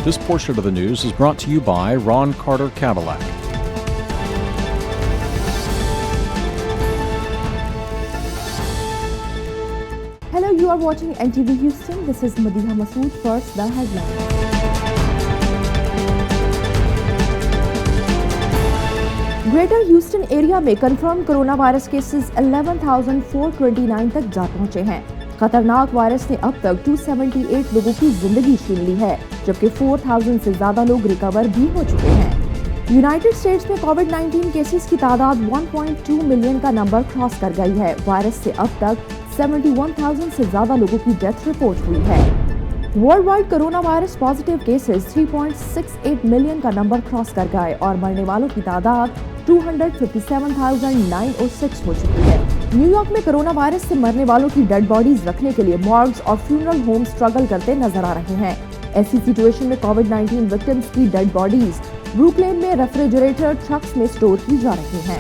This portion of the news is brought to you by Ron Carter Cadillac. Hello, you are watching NTV Houston. This is Madiha Masood. First, the headlines. Greater Houston area में confirm corona virus cases 11,429 तक जा पहुंचे हैं। खतरनाक virus ने अब तक 278 लोगों की जिंदगी छीन ली है, जबकि 4,000 से ज्यादा लोग रिकवर भी हो चुके हैं। यूनाइटेड स्टेट्स में कोविड-19 केसेस की तादाद 1.2 मिलियन का नंबर क्रॉस कर गई है। वायरस से अब तक 71,000 से ज्यादा लोगों की डेथ रिपोर्ट हुई है। World wide corona virus positive cases 3.68 million का नंबर क्रॉस कर गए और मरने वालों की तादाद 257,906 हो चुकी है। न्यूयॉर्क में कोरोना वायरस से मरने वालों की डेड बॉडीज रखने के लिए मॉर्ग्स और फ्यूनरल होम स्ट्रगल करते नजर आ रहे हैं। ऐसी सिचुएशन में कोविड-19 विक्टिम्स की डेड बॉडीज ब्रुकलिन में रेफ्रिजरेटर ट्रक्स में स्टोर की जा रही हैं।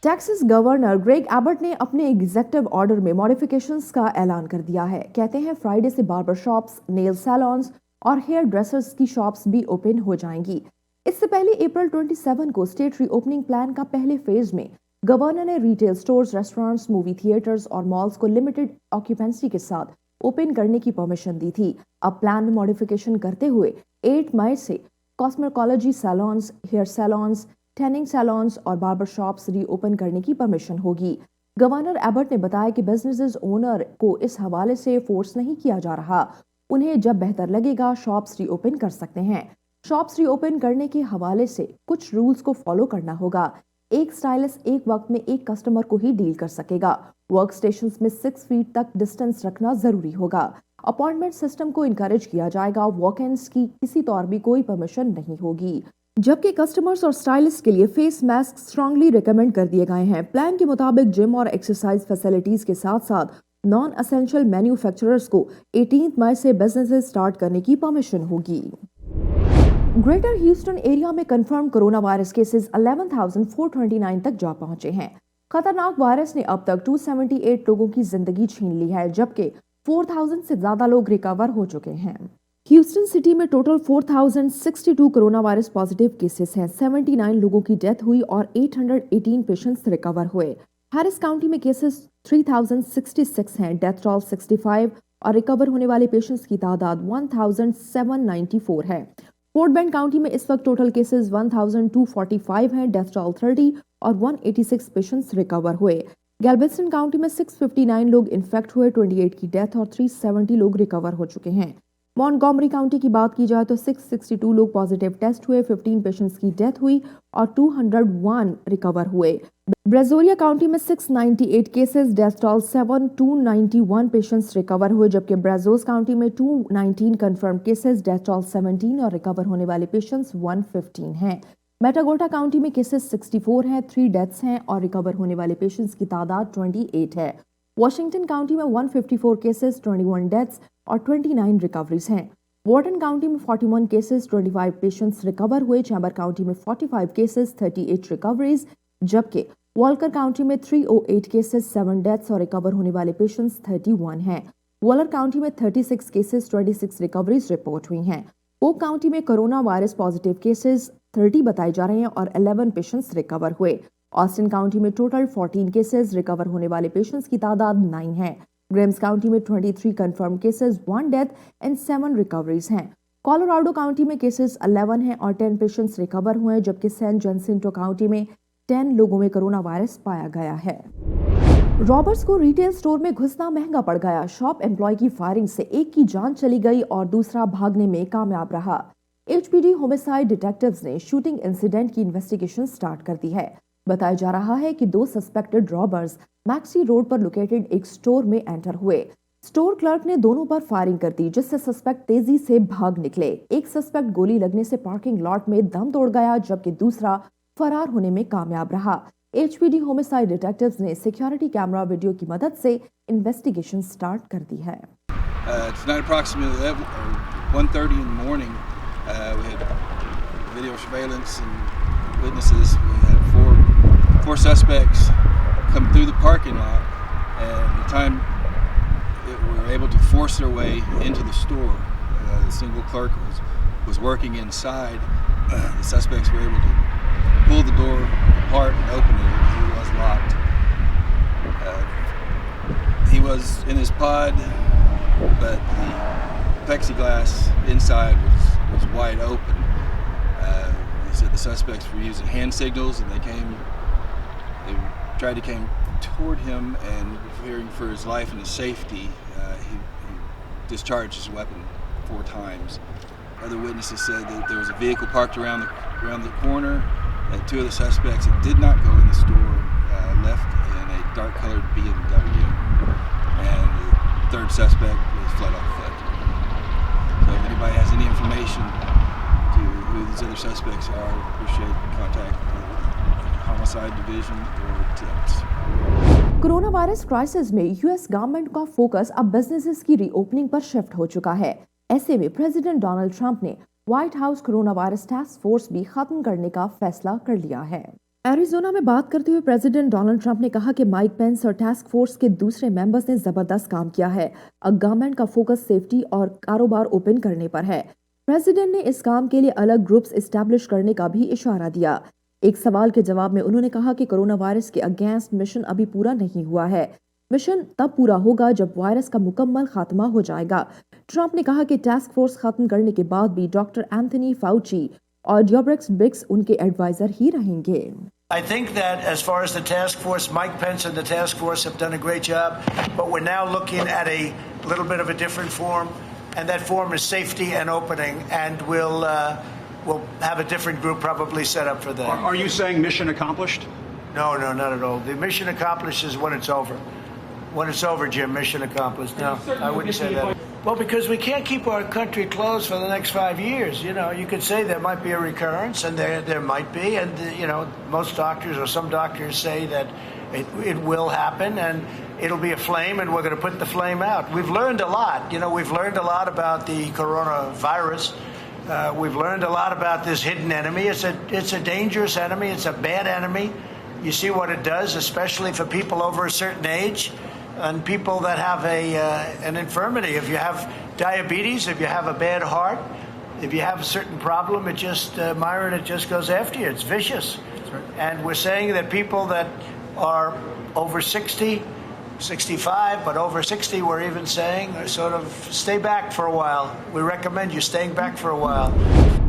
टेक्सास गवर्नर ग्रेग एबट ने अपने एग्जीक्यूटिव ऑर्डर में मॉडिफिकेशंस का ऐलान कर दिया है। कहते हैं फ्राइडे से बार्बर शॉप्स, नेल सैलून्स और हेयर ड्रेसर्स की शॉप्स भी ओपन हो जाएंगी। इससे पहले अप्रैल 27 को स्टेट रीओपनिंग प्लान का पहले फेज में गवर्नर ने retail stores, restaurants, movie theatres और मॉल्स को लिमिटेड ऑक्यूपेंसी के साथ ओपन करने की परमिशन दी थी। अब प्लान में मॉडिफिकेशन करते हुए 8 मई से cosmetology salons, hair salons, tanning salons और बार्बर शॉप्स रीओपन करने की परमिशन होगी। गवर्नर एबट ने बताया कि बिजनेसेस ओनर को इस हवाले से फोर्स नहीं किया जा रहा। उन्हें जब बेहतर लगेगा शॉप्स रीओपन कर सकते हैं। शॉप्स रीओपन करने के हवाले से कुछ रूल्स को फॉलो करना होगा। एक स्टाइलिस्ट एक वक्त में एक कस्टमर को ही डील कर सकेगा। वर्क स्टेशंस में 6 फीट तक डिस्टेंस रखना जरूरी होगा। अपॉइंटमेंट सिस्टम को इनकरेज किया जाएगा। वॉक-इन्स की किसी तौर भी कोई परमिशन नहीं होगी, जबकि कस्टमर्स और स्टाइलिस्ट के लिए फेस मास्क स्ट्रांगली रिकमेंड कर दिए गए हैं। प्लान के मुताबिक जिम और एक्सरसाइज फैसिलिटीज के साथ साथ नॉन एसेंशियल मैन्युफैक्चरर्स को 18 मई से बिजनेसेस स्टार्ट करने की परमिशन होगी। ग्रेटर ह्यूस्टन एरिया में कंफर्म कोरोना वायरस केसेस 11,429 तक जा पहुंचे हैं। खतरनाक वायरस ने अब तक 278 लोगों की जिंदगी छीन ली है, जबकि 4,000 से ज्यादा लोग रिकवर हो चुके हैं। ह्यूस्टन सिटी में total 4,062 corona virus positive cases हैं। 79 लोगों की डेथ हुई और 818 पेशेंट्स रिकवर हुए। हैरिस काउंटी में केसेस 3,066 हैं, डेथ टोल 65 और रिकवर होने वाले पेशेंट्स की तादाद 1,794 है। फोर्ट बेंड काउंटी में इस वक्त टोटल केसेस 1,245 हैं, डेथ टोल 30 और 186 पेशेंट्स रिकवर हुए। गैल्वेस्टन काउंटी में 659 लोग इन्फेक्ट हुए, 28 की डेथ और 370 लोग रिकवर हो चुके हैं। मॉन्टगोमरी काउंटी की बात की जाए तो 662 लोग पॉजिटिव टेस्ट हुए, 15 पेशेंट्स की डेथ हुई और 201 रिकवर हुए। ब्राज़ोलिया काउंटी में 698 cases, death toll 7, 291 patients recover हुए, जबकि ब्राज़ोस काउंटी में 219 कंफर्म केसेस, डेथ टोल 17 और रिकवर होने वाले पेशेंट्स 115 हैं। मेटागोटा काउंटी में केसेस 64 हैं, 3 डेथ्स हैं और रिकवर होने वाले पेशेंट्स की तादाद 28 है। वॉशिंगटन काउंटी में 154 केसेस, 21 डेथ्स और 29 रिकवरीज हैं। वार्टन काउंटी में 41 केसेस, 25 पेशेंट्स रिकवर हुए। चैम्बर काउंटी में 45 केसेस, 38 रिकवरीज, जबकि वॉल्कर काउंटी में 308 केसेस, 7 डेथ्स और रिकवर होने वाले पेशेंट्स 31 हैं। वॉलर काउंटी में 36 केसेस, 26 रिकवरीज रिपोर्ट हुई हैं। पोक काउंटी में कोरोना वायरस पॉजिटिव केसेस 30 बताए जा रहे हैं और 11 पेशेंट्स रिकवर हुए। ऑस्टिन काउंटी में टोटल 14 केसेस, रिकवर होने वाले पेशेंट्स की तादाद 9 है। ग्रेम्स काउंटी में 23 confirm cases, 1 death and 7 recoveries हैं। कोलोराडो काउंटी में केसेस 11 हैं और 10 पेशेंट्स रिकवर हुए, जबकि सैन जेसिंटो काउंटी में 10 लोगों में कोरोना वायरस पाया गया है। रॉबर्स को रिटेल स्टोर में घुसना महंगा पड़ गया। शॉप एम्प्लॉय की फायरिंग से एक की जान चली गई और दूसरा भागने में कामयाब रहा। HPD होमिसाइड डिटेक्टिव्स ने शूटिंग इंसिडेंट की इन्वेस्टिगेशन स्टार्ट कर दी है। बताया जा रहा है कि 2 सस्पेक्टेड रॉबर्स मैक्सी रोड पर लोकेटेड एक स्टोर में एंटर हुए। स्टोर क्लर्क ने दोनों पर फायरिंग कर दी, जिससे सस्पेक्ट तेजी से भाग निकले। एक सस्पेक्ट गोली लगने से पार्किंग लॉट में दम तोड़ गया, जबकि दूसरा फरार होने में कामयाब रहा। HPD होमिसाइड डिटेक्टिव्स ने सिक्योरिटी कैमरा वीडियो की मदद से इन्वेस्टिगेशन स्टार्ट कर दी है। Tonight approximately 1:30 in the morning, we had video surveillance and witnesses. We had four suspects come through the parking lot, and the time we were able to force their way into the store. The the single clerk was working inside. The suspects were able to pull the door apart and open it. It was locked. He was in his pod, but the plexiglass inside was wide open. He said the suspects were using hand signals, and they tried to came toward him, and fearing for his life and his safety, he discharged his weapon 4 times. Other witnesses said that there was a vehicle parked around the corner, that 2 of the suspects that did not go in the store left in a dark-colored BMW, and the 3rd suspect was fled on foot. So if anybody has any information to who these other suspects are, appreciate contact the Homicide Division or tips. Corona virus crisis में US government का focus अब businesses की reopening पर shift हो चुका है। ऐसे में प्रेसिडेंट डोनाल्ड ट्रंप ने white house corona virus task force भी खत्म करने का फैसला कर लिया है। एरिजोना में बात करते हुए प्रेसिडेंट डोनाल्ड ट्रंप ने कहा कि माइक पेंस और टास्क फोर्स के दूसरे मेंबर्स ने जबरदस्त काम किया है। अब गवर्नमेंट का फोकस सेफ्टी और कारोबार ओपन करने पर है। प्रेसिडेंट ने इस काम के लिए अलग ग्रुप्स एस्टैब्लिश करने का भी इशारा दिया। एक सवाल के जवाब में उन्होंने कहा कि कोरोना वायरस के अगेंस्ट मिशन अभी पूरा नहीं हुआ है। मिशन तब पूरा होगा जब वायरस का मुकम्मल खात्मा हो जाएगा। ट्रंप ने कहा कि टास्क फोर्स खत्म करने के बाद भी डॉक्टर एंथनी फाउची और जॉब्रेक्स बिक्स उनके एडवाइजर ही रहेंगे। I think that as far as the task force, Mike Pence and the task force have done a great job, but we're now looking at a little bit of a different form, and that form is safety and opening, and we'll have a different group probably set up for that. Are you saying mission accomplished? No, not at all. The mission accomplished is when it's over. When it's over, Jim, mission accomplished. No, I wouldn't say that. Well, because we can't keep our country closed for the next 5 years. You know, you could say there might be a recurrence, and there might be, and you know, most doctors or some doctors say that it will happen, and it'll be a flame, and we're going to put the flame out. We've learned a lot. You know, we've learned a lot about the coronavirus. We've learned a lot about this hidden enemy. It's a dangerous enemy. It's a bad enemy. You see what it does, especially for people over a certain age and people that have an infirmity. If you have diabetes, if you have a bad heart, if you have a certain problem, it just, Myron, it just goes after you. It's vicious. That's right. And we're saying that people that are over 60, 65, but over 60, we're even saying, sort of stay back for a while. We recommend you staying back for a while.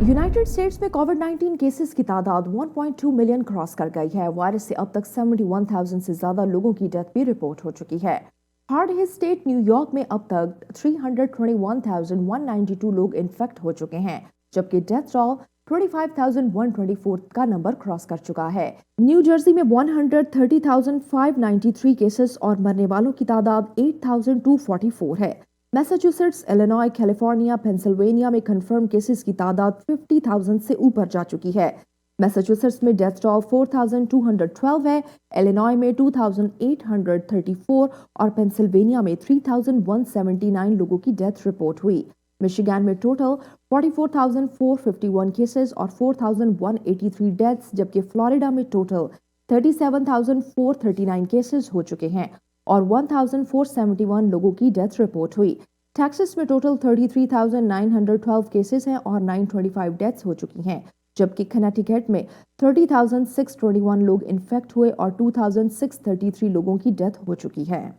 United states में कोविड-19 cases की तादाद 1.2 million cross कर गई है। Virus से अब तक 71,000 से ज्यादा लोगों की डेथ भी रिपोर्ट हो चुकी है। हार्ड हिट स्टेट न्यूयॉर्क में अब तक 321,192 लोग इन्फेक्ट हो चुके हैं, जबकि डेथ टोल 25,124 का नंबर क्रॉस कर चुका है। न्यू जर्सी में 130,593 केसेस और मरने वालों की तादाद 8,244 है। मैसाचुसेट्स, इलिनॉय, कैलिफोर्निया, पेंसिल्वेनिया में कंफर्म केसेस की तादाद 50,000 से ऊपर जा चुकी है। मैसाचुसेट्स में डेथ टोल 4,212 है, इलिनॉय में 2,834 और पेंसिल्वेनिया में 3,179 लोगों की डेथ रिपोर्ट हुई। मिशिगन में टोटल 44,451 केसेस और 4,183 डेथ्स, जबकि फ्लोरिडा में टोटल 37,439 केसेस हो चुके हैं और 1,471 लोगों की डेथ रिपोर्ट हुई। टेक्सास में टोटल 33,912 केसेस हैं और 925 डेथ्स हो चुकी हैं, जबकि कनेटिकट में 30,621 लोग इन्फेक्ट हुए और 2,633 लोगों की डेथ हो चुकी है।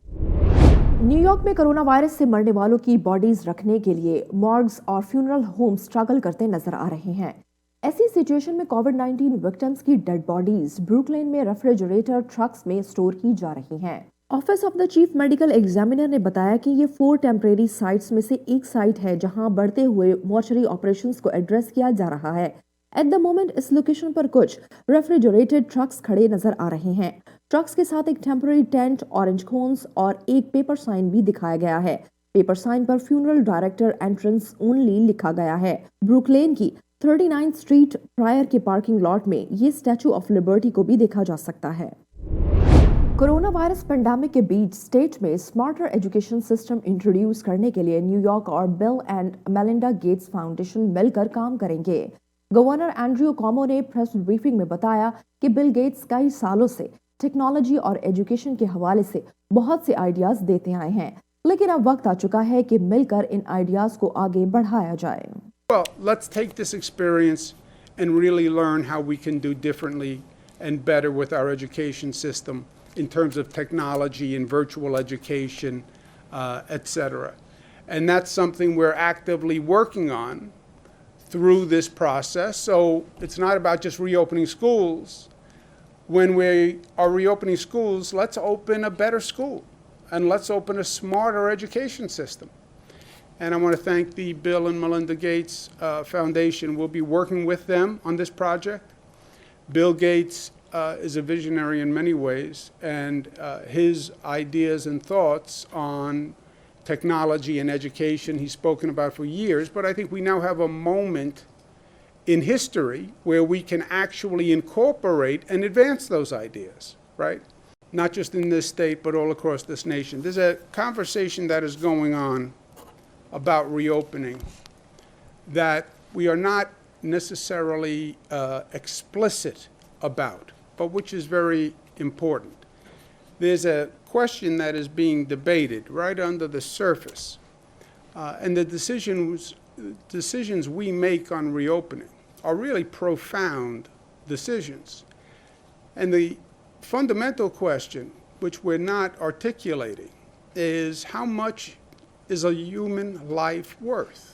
न्यूयॉर्क में कोरोना वायरस से मरने वालों की बॉडीज रखने के लिए मॉर्ग्स और फ्यूनरल होम स्ट्रगल करते नजर आ रहे हैं। ऐसी सिचुएशन में कोविड-19 विक्टिम्स की डेड बॉडीज ब्रुकलिन में रेफ्रिजरेटर ट्रक्स में स्टोर की जा रही हैं। Office of the chief medical examiner ने बताया कि ये 4 टेम्परेरी साइट्स में से एक साइट है जहां बढ़ते हुए मॉर्चरी ऑपरेशंस को एड्रेस किया जा रहा है। एट द मोमेंट इस लोकेशन पर कुछ रेफ्रिजरेटेड ट्रक्स खड़े नजर आ रहे हैं। ट्रक्स के साथ एक टेम्पररी टेंट, ऑरेंज कोन्स और एक पेपर साइन भी दिखाया गया है। पेपर साइन पर फ्यूनरल डायरेक्टर एंट्रेंस ओनली लिखा गया है। ब्रुकलेन की 39th स्ट्रीट प्रायर के पार्किंग लॉट में ये स्टैचू ऑफ लिबर्टी को भी देखा जा सकता है। कोरोना वायरस पेंडेमिक के बीच स्टेट में स्मार्टर एजुकेशन सिस्टम इंट्रोड्यूस करने के लिए न्यूयॉर्क और bill and Melinda Gates foundation मिलकर काम करेंगे। गवर्नर एंड्रयू कॉमो ने प्रेस ब्रीफिंग में बताया कि बिल गेट्स कई सालों से टेक्नोलॉजी और एजुकेशन के हवाले से बहुत से आइडियाज देते आए हैं। लेकिन अब वक्त आ चुका है कि मिलकर इन आइडियाज को आगे बढ़ाया जाए। Well, let's take this experience and really learn how we can do differently and better with our education system in terms of technology and virtual education, etc. And that's something we're actively working on through this process. So it's not about just reopening schools. When we are reopening schools, let's open a better school and let's open a smarter education system. And I want to thank the Bill and Melinda Gates Foundation. We'll be working with them on this project. Bill Gates is a visionary in many ways, and his ideas and thoughts on technology and education he's spoken about for years, but I think we now have a moment in history where we can actually incorporate and advance those ideas, right? Not just in this state, but all across this nation. There's a conversation that is going on about reopening that we are not necessarily explicit about, but which is very important. There's a question that is being debated right under the surface, and the decisions we make on reopening are really profound decisions. And the fundamental question, which we're not articulating, is how much is a human life worth?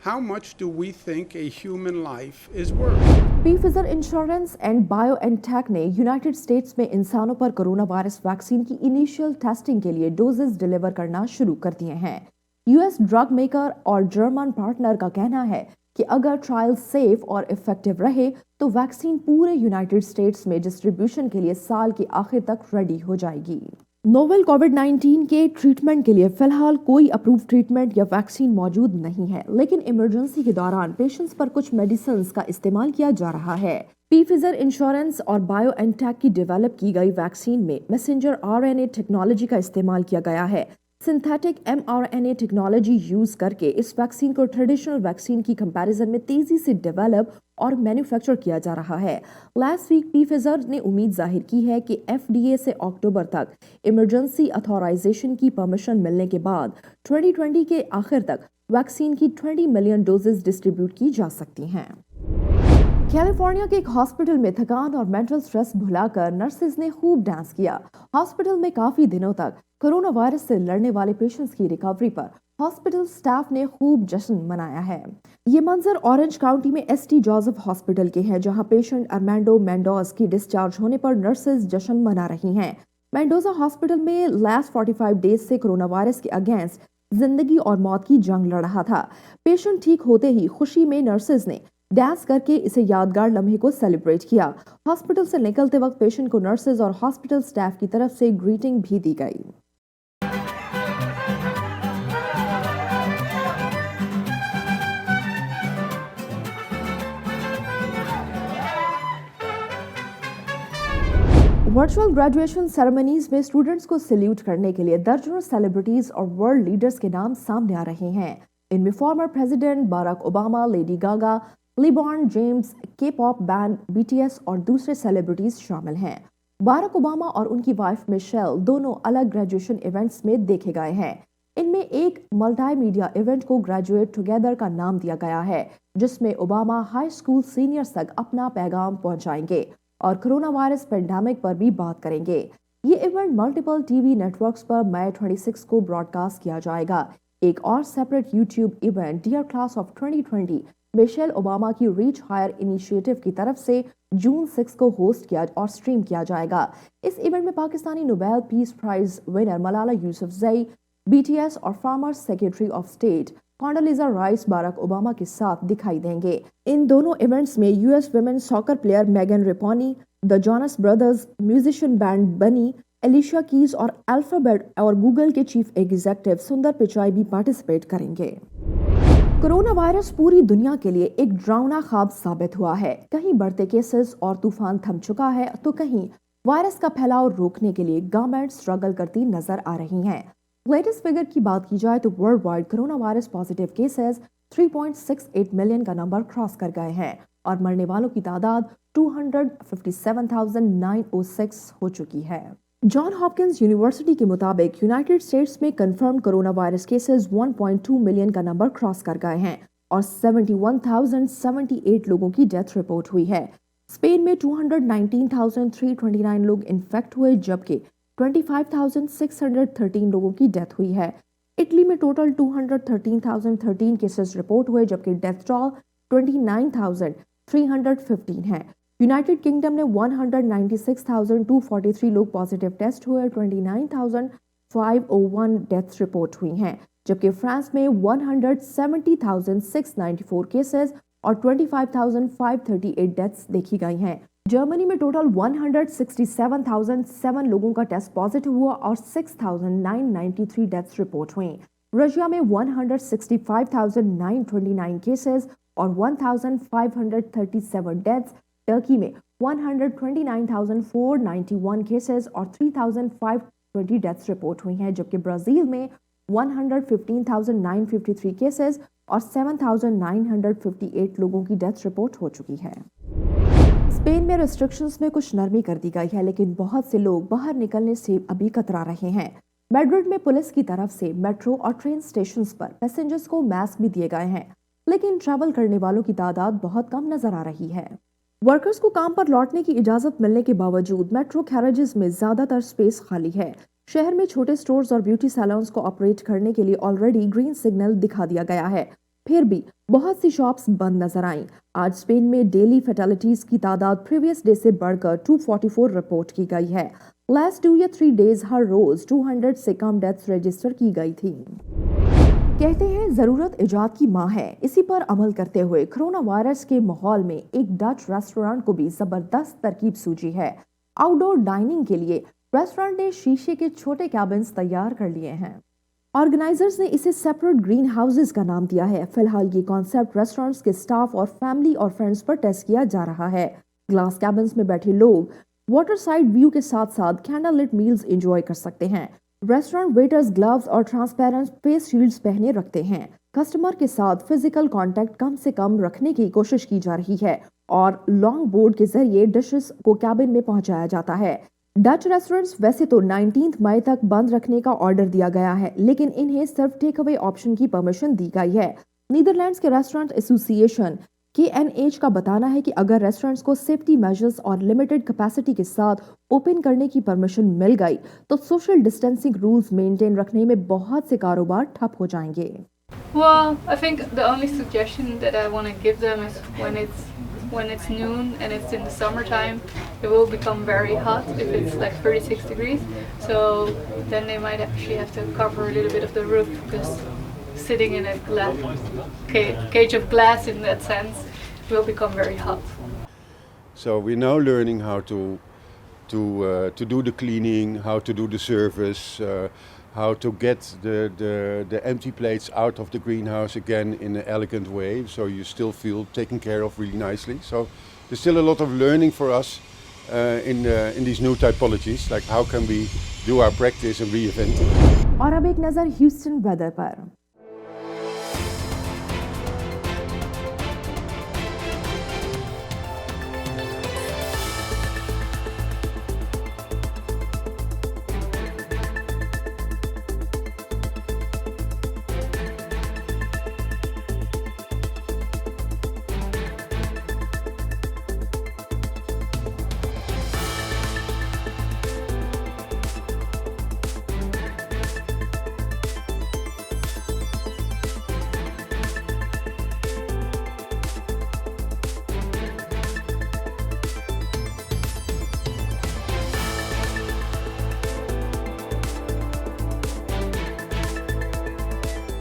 How much do we think a human life is worth? Pfizer insurance and BioNTech ने United states में इंसानों पर corona virus vaccine की initial testing के लिए doses deliver करना शुरू कर दिए हैं। यूएस ड्रग मेकर और जर्मन पार्टनर का कहना है कि अगर ट्रायल सेफ और इफेक्टिव रहे तो वैक्सीन पूरे यूनाइटेड स्टेट्स में डिस्ट्रीब्यूशन के लिए साल के आखिर तक रेडी हो जाएगी। नोवेल कोविड-19 के ट्रीटमेंट के लिए फिलहाल कोई अप्रूव ट्रीटमेंट या वैक्सीन मौजूद नहीं है, लेकिन इमरजेंसी के दौरान पेशेंट्स पर कुछ मेडिसिन का इस्तेमाल किया जा रहा है। Pfizer इंश्योरेंस और बायोएनटेक की डेवलप की गई वैक्सीन में मैसेंजर आरएनए टेक्नोलॉजी का इस्तेमाल किया गया है। सिंथेटिक mRNA टेक्नोलॉजी यूज करके इस वैक्सीन को ट्रेडिशनल वैक्सीन की कंपैरिजन में तेजी से डेवलप और मैन्युफैक्चर किया जा रहा है। लास्ट वीक Pfizer ने उम्मीद जाहिर की है कि FDA से अक्टूबर तक इमरजेंसी अथॉराइजेशन की परमिशन मिलने के बाद 2020 के आखिर तक वैक्सीन की 20 मिलियन डोजेस डिस्ट्रीब्यूट की जा सकती हैं। कैलिफोर्निया के एक हॉस्पिटल में थकान और मेंटल स्ट्रेस भुलाकर नर्सेज ने खूब डांस किया। हॉस्पिटल में काफी दिनों तक कोरोना वायरस से लड़ने वाले पेशेंट्स की रिकवरी पर हॉस्पिटल स्टाफ ने खूब जश्न मनाया है। ये मंजर ऑरेंज काउंटी में एसटी जोसेफ हॉस्पिटल के हैं, जहां पेशेंट अर्मांडो मेंडोज की डिस्चार्ज होने पर नर्सेज जश्न मना रही हैं। मेंडोजा हॉस्पिटल में लास्ट 45 डेज से कोरोना वायरस के अगेंस्ट जिंदगी और मौत की जंग लड़ रहा था। पेशेंट ठीक होते ही खुशी में नर्सेज ने डांस करके इसे यादगार लम्हे को सेलिब्रेट किया। हॉस्पिटल से निकलते वक्त पेशेंट को नर्सेज और हॉस्पिटल स्टाफ की तरफ से ग्रीटिंग भी दी गई। वर्चुअल ग्रेजुएशन सेरेमनीज में स्टूडेंट्स को सैल्यूट करने के लिए दर्जनों सेलिब्रिटीज और वर्ल्ड लीडर्स के नाम सामने आ रहे हैं। इनमें former president Barack Obama, Lady Gaga, LeBron James, के पॉप बैंड बीटीएस और दूसरे सेलिब्रिटीज शामिल हैं। बाराक ओबामा और उनकी वाइफ मिशेल दोनों अलग ग्रेजुएशन इवेंट्स में देखे गए हैं। इनमें एक मल्टीमीडिया इवेंट को ग्रेजुएट टुगेदर का नाम दिया गया है, जिसमें ओबामा हाई स्कूल सीनियर्स तक अपना पैगाम पहुंचाएंगे और कोरोना वायरस पेंडेमिक पर भी बात करेंगे। ये इवेंट मल्टीपल टीवी नेटवर्क्स पर मई 26 को ब्रॉडकास्ट किया जाएगा। एक और separate YouTube event dear class of 2020 Michelle Obama की रीच हायर इनिशिएटिव की तरफ से जून 6 को होस्ट किया और स्ट्रीम किया जाएगा। इस इवेंट में Pakistani Nobel peace prize winner Malala Yousafzai, BTS और former secretary of state Condoleezza Rice Barack Obama के साथ दिखाई देंगे। इन दोनों इवेंट्स में US women soccer player Megan Rapinoe, the Jonas Brothers, musician band Bunny, Alicia Keys और अल्फाबेट और गूगल के चीफ एग्जीक्यूटिव सुंदर पिचाई भी पार्टिसिपेट करेंगे। कोरोना वायरस पूरी दुनिया के लिए एक डरावना ख्वाब साबित हुआ है। कहीं बढ़ते केसेस और तूफान थम चुका है, तो कहीं वायरस का फैलाव रोकने के लिए गवर्नमेंट स्ट्रगल करती नजर आ रही हैं। लेटेस्ट फिगर की बात की जाए तो world wide corona virus positive cases 3.68 million का नंबर क्रॉस कर गए हैं और मरने वालों की तादाद 257,906 हो चुकी है। जॉन हॉपकिंस यूनिवर्सिटी के मुताबिक यूनाइटेड स्टेट्स में confirm corona virus cases 1.2 million का नंबर क्रॉस कर गए हैं और 71,078 लोगों की डेथ रिपोर्ट हुई है। स्पेन में 219,329 लोग इन्फेक्ट हुए जबकि 25,613 लोगों की डेथ हुई है। इटली में टोटल 213,013 केसेस रिपोर्ट हुए जबकि डेथ टोल 29,315 है। यूनाइटेड किंगडम में 196,243 लोग पॉजिटिव टेस्ट हुए, 29,501 डेथ रिपोर्ट हुई हैं, जबकि फ्रांस में 170,694 केसेस और 25,538 डेथ्स देखी गई हैं। जर्मनी में टोटल 167,007 लोगों का टेस्ट पॉजिटिव हुआ और 6,993 डेथ्स रिपोर्ट हुई। रशिया में 165,929 केसेस और 1,537 डेथ्स, टर्की में 129,491 केसेस और 3,520 डेथ्स रिपोर्ट हुई हैं, जबकि ब्राजील में 115,953 केसेस और 7,958 लोगों की डेथ रिपोर्ट हो चुकी है। स्पेन में रेस्ट्रिक्शंस में कुछ नरमी कर दी गई है, लेकिन बहुत से लोग बाहर निकलने से अभी कतरा रहे हैं। मैड्रिड में पुलिस की तरफ से मेट्रो और ट्रेन स्टेशंस पर पैसेंजर्स को मास्क भी दिए गए हैं, लेकिन ट्रैवल करने वालों की तादाद बहुत कम नजर आ रही है। वर्कर्स को काम पर लौटने की इजाजत मिलने के बावजूद मेट्रो कैरेजेस में ज्यादातर स्पेस खाली है। शहर में छोटे स्टोर्स और ब्यूटी सैलून्स को ऑपरेट करने के लिए ऑलरेडी ग्रीन सिग्नल दिखा दिया गया है, फिर भी बहुत सी शॉप्स बंद नजर आईं। आज स्पेन में डेली फैटेलिटीज की तादाद प्रीवियस डे से बढ़कर 244 रिपोर्ट की गई है। लास्ट 2 या 3 डेज हर रोज 200 से कम डेथ्स रजिस्टर की गई थी। कहते हैं जरूरत इजाद की माँ है। इसी पर अमल करते हुए कोरोना वायरस के माहौल में एक डच रेस्टोरेंट को भी जबरदस्त तरकीब सूझी है। आउटडोर डाइनिंग के लिए रेस्टोरेंट ने शीशे के छोटे कैबिन्स तैयार कर लिए हैं। ऑर्गेनाइजर्स ने इसे सेपरेट ग्रीन हाउसेस का नाम दिया है। फिलहाल ये कॉन्सेप्ट रेस्टोरेंट्स के स्टाफ और फैमिली और फ्रेंड्स पर टेस्ट किया जा रहा है। ग्लास कैबिन्स में बैठे लोग वाटर साइड व्यू के साथ साथ कैंडल लिट मील्स एंजॉय कर सकते हैं। रेस्टोरेंट वेटर्स ग्लव्स और ट्रांसपेरेंट फेस शील्ड्स पहने रखते हैं। कस्टमर के साथ फिजिकल कांटेक्ट कम से कम रखने की कोशिश की जा रही है और लॉन्ग बोर्ड के जरिए डिशेस को कैबिन में पहुंचाया जाता है। डच रेस्टोरेंट्स वैसे तो 19 मई तक बंद रखने का ऑर्डर दिया गया है, लेकिन इन्हें सिर्फ टेक अवे ऑप्शन की परमिशन दी गई है। नीदरलैंड्स के रेस्टोरेंट एसोसिएशन KNH का बताना है कि अगर रेस्टोरेंट्स को सेफ्टी मेजर्स और लिमिटेड कैपेसिटी के साथ ओपन करने की परमिशन मिल गई तो सोशल डिस्टेंसिंग रूल्स मेंटेन रखने में बहुत से कारोबार ठप हो जाएंगे। Well, I think the only suggestion that I want to give them is when it's noon and it's in the summertime, it will become very hot if it's like 36 degrees. So then they might actually have to cover a little bit of the roof because sitting in a cage of glass in that sense will become very hot. So we're now learning how to do the cleaning, how to do the service, how to get the empty plates out of the greenhouse again in an elegant way, so you still feel taken care of really nicely. So there's still a lot of learning for us in these new typologies, like how can we do our practice and reinvent it. और अब एक नजर Houston weather पर।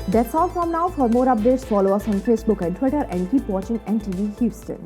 That's all from now. For more updates, follow us on Facebook and Twitter and keep watching NTV Houston.